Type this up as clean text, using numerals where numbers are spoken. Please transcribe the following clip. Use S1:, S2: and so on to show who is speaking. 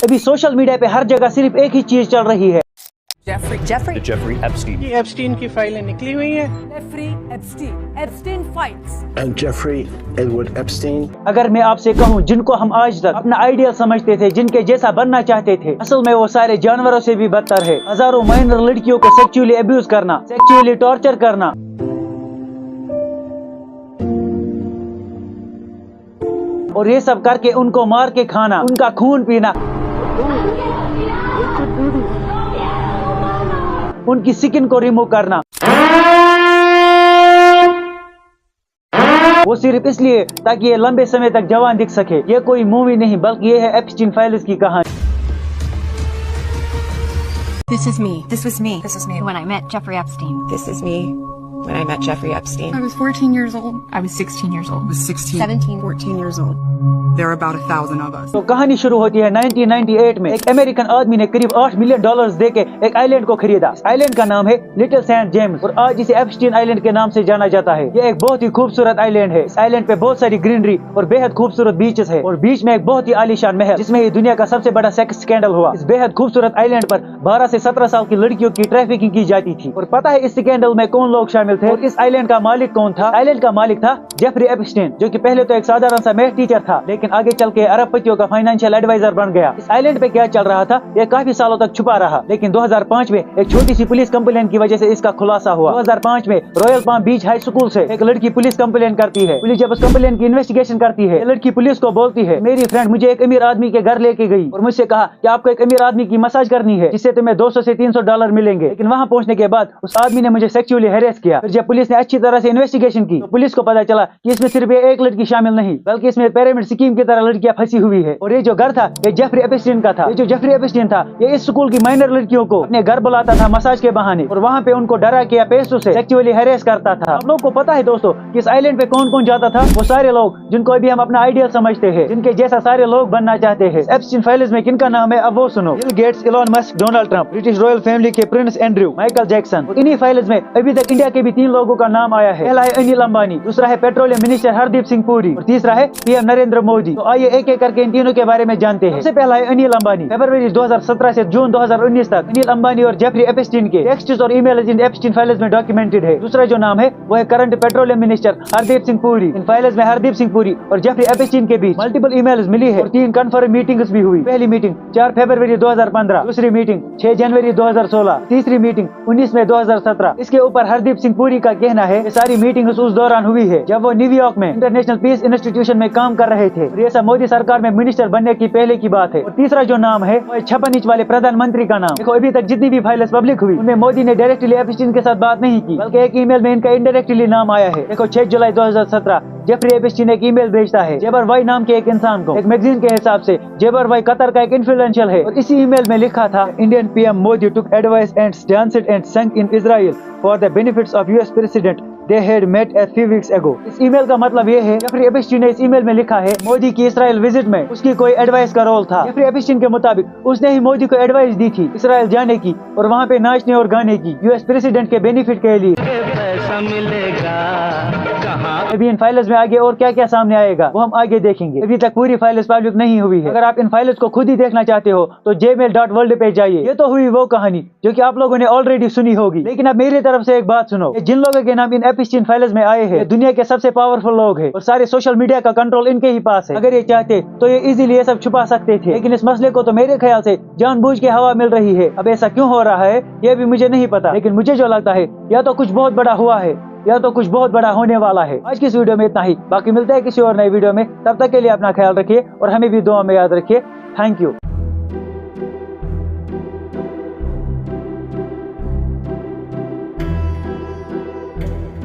S1: अभी social media पे हर जगह सिर्फ एक ही चीज चल रही है,
S2: Jeffrey Epstein.
S3: ये एप्स्टीन की फाइलें निकली हुई हैं।
S4: Jeffrey Epstein files.
S5: And Jeffrey Edward Epstein.
S1: अगर मैं आपसे कहूँ जिनको हम आज तक अपना आइडियल समझते थे, जिनके जैसा बनना चाहते थे, असल में वो सारे जानवरों से भी बदतर है। हजारों माइनर लड़कियों को सेक्सुअली अब्यूज करना, सेक्सुअली टॉर्चर करना और ये सब करके उनको मार के खाना, उनका खून पीना, उनकी स्किन को रिमूव करना, वो सिर्फ इसलिए ताकि ये लंबे समय तक जवान दिख सके। ये कोई मूवी नहीं बल्कि ये है एप्स्टीन फाइल्स की कहानी।
S6: This is me.
S7: This was me.
S6: This is me.
S7: When I met Jeffrey Epstein.
S6: This is me. When I met Jeffrey Epstein.
S7: I was 14 years old.
S6: I was 16 years old.
S2: I was 16.
S7: 17.
S6: 14 years old.
S2: There are about 1,000 of us.
S1: तो कहानी शुरू होती है 1998 में। एक American आदमी ने करीब $8 मिलियन देके एक आइलैंड को खरीदा। इस आइलैंड का नाम है लिटिल सेंट जेम्स और आज इसे एप्स्टीन आइलैंड के नाम से जाना जाता है। ये एक बहुत ही खूबसूरत आइलैंड है। इस आइलैंड पे बहुत सारी ग्रीनरी और बेहद खूबसूरत बीचेस है और बीच में एक बहुत ही आलीशान महल जिसमें ये दुनिया का सबसे बड़ा सेक्स स्कैंडल हुआ। इस बेहद खूबसूरत आइलैंड पर 12 से 17 साल की लड़कियों की ट्रैफिकिंग की जाती थी। और पता है इस स्कैंडल में कौन लोग शामिल थे और इस आइलैंड का मालिक कौन था? आइलैंड का मालिक था जेफरी एप्स्टीन, जो कि पहले तो एक साधारण सा मैथ टीचर था, लेकिन आगे चल के अरबपतियों का फाइनेंशियल एडवाइजर बन गया। इस आइलैंड पे क्या चल रहा था ये काफी सालों तक छुपा रहा, लेकिन 2005 में एक छोटी सी पुलिस कंप्लेंट की वजह से इसका खुलासा हुआ। 2005 में रॉयल पाम बीच हाई स्कूल से एक लड़की पुलिस कंप्लेंट करती है। पुलिस जब उस कंप्लेंट की इन्वेस्टिगेशन करती है, लड़की पुलिस को बोलती है, मेरी फ्रेंड मुझे एक अमीर आदमी के घर लेके गई और मुझसे कहा कि आपको एक अमीर आदमी की मसाज करनी है जिससे तुम्हें $200 से $300 मिलेंगे। लेकिन वहाँ पहुँचने के बाद उस आदमी ने मुझे सेक्सुअली हैरेस किया। फिर जब पुलिस ने अच्छी तरह से इन्वेस्टिगेशन की तो पुलिस को पता चला कि इसमें सिर्फ एक लड़की शामिल नहीं बल्कि इसमें पिरामिड स्कीम की तरह लड़कियां फंसी हुई है। और ये जो घर था ये जेफरी एप्स्टीन का था। ये जो जेफरी एप्स्टीन था ये इस स्कूल की माइनर लड़कियों को अपने घर बुलाता था मसाज के बहाने और वहाँ पे उनको डरा के या पैसों से सेक्सुअली हैरेस करता था। आप लोगों को पता है दोस्तों कि इस आइलैंड पे कौन कौन जाता था? वो सारे लोग जिनको अभी हम अपना आइडियल समझते हैं, जिनके जैसा सारे लोग बनना चाहते हैं। एप्स्टीन फाइल्स में किनका नाम है अब वो सुनो। Bill Gates, Elon Musk, Donald Trump, British royal family के प्रिंस एंड्रयू, माइकल जैक्सन। और इन्हीं फाइल्स में अभी तक इंडिया के भी 3 लोगों का नाम आया है। पहला है अनिल अंबानी, दूसरा है पेट्रोलियम मिनिस्टर हरदीप सिंह पुरी और तीसरा है पीएम नरेंद्र मोदी। तो आइए एक एक करके इन तीनों के बारे में जानते हैं। सबसे पहला है अनिल अंबानी। फरवरी 2017 से जून 2019 तक अनिल अंबानी और जेफरी एप्स्टीन के टेक्स्ट्स और ईमेल्स इन एप्स्टीन फाइल्स में डॉक्यूमेंटेड है। दूसरा जो नाम है वो है current petroleum minister Hardeep Singh Puri. इन फाइल्स में हरदीप सिंह पुरी और जेफरी एप्स्टीन के बीच मल्टीपल ईमेल्स मिली है और 3 कन्फर्म मीटिंग्स भी हुई। पहली मीटिंग 4 फरवरी 2015, दूसरी मीटिंग 6 जनवरी 2016, तीसरी मीटिंग 19 मई 2017। इसके ऊपर हरदीप सिंह पुरी का कहना है ये सारी मीटिंग उस दौरान हुई है जब वो न्यूयॉर्क में इंटरनेशनल पीस इंस्टीट्यूशन में काम कर रहे थे और ये सब मोदी सरकार में मिनिस्टर बनने की पहले की बात है। और तीसरा जो नाम है वो 56 इंच वाले प्रधानमंत्री का नाम। देखो अभी तक जितनी भी फाइल्स पब्लिक हुई उनमें मोदी ने डायरेक्टली एप्स्टीन के साथ बात नहीं की बल्कि एक ईमेल में इनका इनडायरेक्टली नाम आया है। देखो 6 जुलाई 2017 जेफरी एप्स्टीन एक ईमेल भेजता है जेबर वाई नाम के एक इंसान को। एक मैगजीन के हिसाब से जेबर वाई कतर का एक इन्फ्लुएंशियल है और इसी ईमेल में लिखा था Indian PM Modi took advice and danced and sang in Israel for the benefits of US president They had met a few weeks ago। इस ईमेल का मतलब ये है जेफरी एप्स्टीन ने इस ईमेल में लिखा है मोदी की इसराइल विजिट में उसकी कोई एडवाइस का रोल था। जेफरी एप्स्टीन के मुताबिक उसने ही मोदी को एडवाइस दी थी इसराइल जाने की और वहाँ पे नाचने और गाने की यूएस प्रेसिडेंट के बेनिफिट के लिए।
S3: पैसा मिलेगा कहाँ?
S1: अभी इन फाइल्स में आगे और क्या क्या सामने आएगा वो हम आगे देखेंगे। अभी तक पूरी फाइल्स पब्लिक नहीं हुई है। अगर आप इन फाइल्स को खुद ही देखना चाहते हो तो jmail.world पे जाइए। ये तो हुई वो कहानी जो कि आप लोगों ने ऑलरेडी सुनी होगी, लेकिन अब मेरी तरफ से एक बात सुनो। जिन लोगों के नाम इन एप्स्टीन फाइल्स में आए हैं दुनिया के सबसे पावरफुल लोग हैं और सारे सोशल मीडिया का कंट्रोल इनके ही पास है। अगर ये चाहते तो ये इजीली ये सब छुपा सकते थे, लेकिन इस मसले को तो मेरे ख्याल से जानबूझ के हवा मिल रही है। अब ऐसा क्यों हो रहा है ये भी मुझे नहीं पता, लेकिन मुझे जो लगता है या तो कुछ बहुत बड़ा हुआ है या तो कुछ बहुत बड़ा होने वाला है। आज की इस वीडियो में इतना ही, बाकी मिलते हैं किसी और नई वीडियो में। तब तक के लिए अपना ख्याल रखिए और हमें भी दुआ में याद रखिए। Thank you.